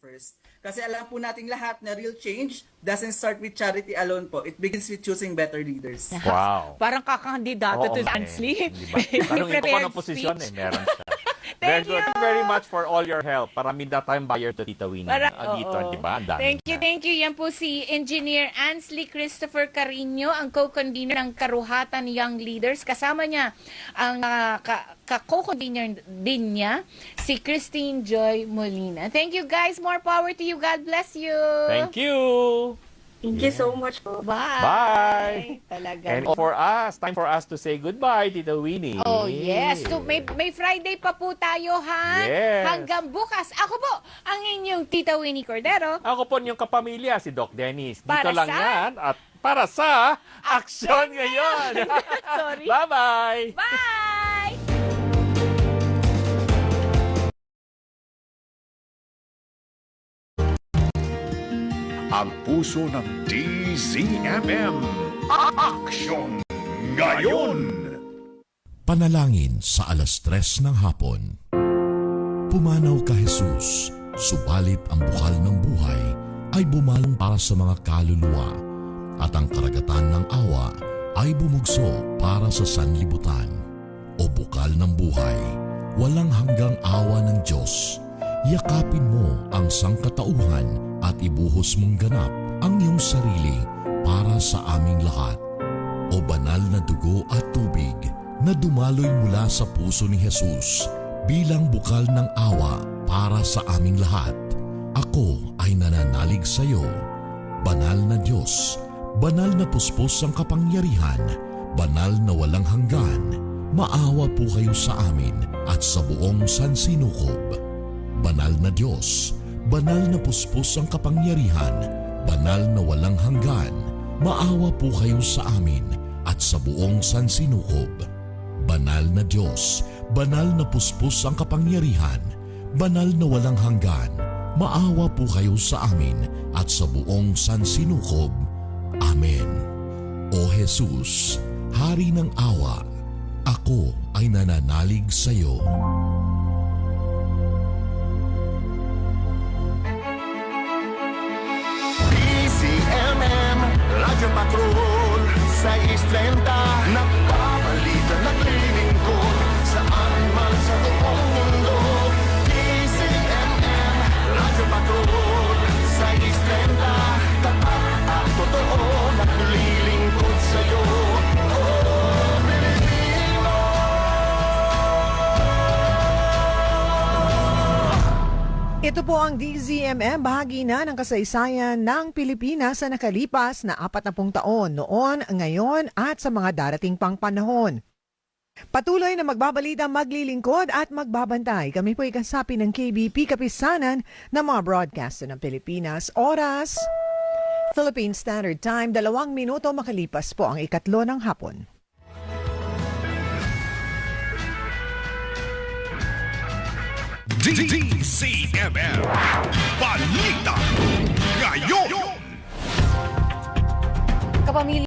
first. Kasi alam po nating lahat na real change doesn't start with charity alone po. It begins with choosing better leaders. Wow. Parang kakandidato Oo to nga Ansley. Di ba? Tanungin ko pa ng posisyon meron siya. Very good. Thank you very much for all your help. Parang na tayong buyer to Tita Winnie. Dito, di ba? Ang dami Thank you. Yan po si Engineer Ansley Christopher Carino, ang co-convener ng Karuhatan Young Leaders. Kasama niya ang ka-co-convener din niya, si Christine Joy Molina. Thank you guys. More power to you. God bless you. Thank you. Thank you so much po. Bye. Bye. Talaga. And for us, time for us to say goodbye, Tita Winnie. Oh, yes. So, may Friday pa po tayo, ha? Yes. Hanggang bukas. Ako po, ang inyong Tita Winnie Cordero. Ako po yung kapamilya, si Doc Dennis. Dito Para lang sa? yan. At para sa Aksyon Ngayon. Sorry. Bye-bye. Bye! Ang puso ng DZMM. Aksyon ngayon! Panalangin sa 3:00 ng hapon. Pumanaw ka Jesus, subalit ang bukal ng buhay ay bumalong para sa mga kaluluwa at ang karagatan ng awa ay bumugso para sa sanlibutan. O bukal ng buhay, walang hanggang awa ng Diyos. Yakapin mo ang sangkatauhan at ibuhos mong ganap ang iyong sarili para sa aming lahat. O banal na dugo at tubig na dumaloy mula sa puso ni Jesus bilang bukal ng awa para sa aming lahat. Ako ay nananalig sa iyo. Banal na Diyos, banal na puspos ang kapangyarihan, banal na walang hanggan, maawa po kayo sa amin at sa buong sansinukob. Banal na Diyos, banal na puspos ang kapangyarihan, banal na walang hanggan, maawa po kayo sa amin at sa buong sansinukob. Banal na Diyos, banal na puspos ang kapangyarihan, banal na walang hanggan, maawa po kayo sa amin at sa buong sansinukob. Amen. O Jesus, Hari ng awa, ako ay nananalig sa iyo. DZMM, Radyo Patrol, 6:30. Nagbabalita, naglilingkod, saan man sa buong mundo. DZMM, Radyo Patrol, 6:30. Tapat at totoo, naglilingkod sa'yo. Oh, Pilipino! Ito po ang DZMM, bahagi na ng kasaysayan ng Pilipinas sa nakalipas na 40 taon, noon, ngayon at sa mga darating pang panahon. Patuloy na magbabalita, maglilingkod at magbabantay. Kami po ikasapi ng KBP Kapisanan ng mga broadcaster ng Pilipinas. Oras, Philippine Standard Time, 2 minuto makalipas po ang 3:00 ng hapon. DZMM, Balita Ngayon! Kapamilya.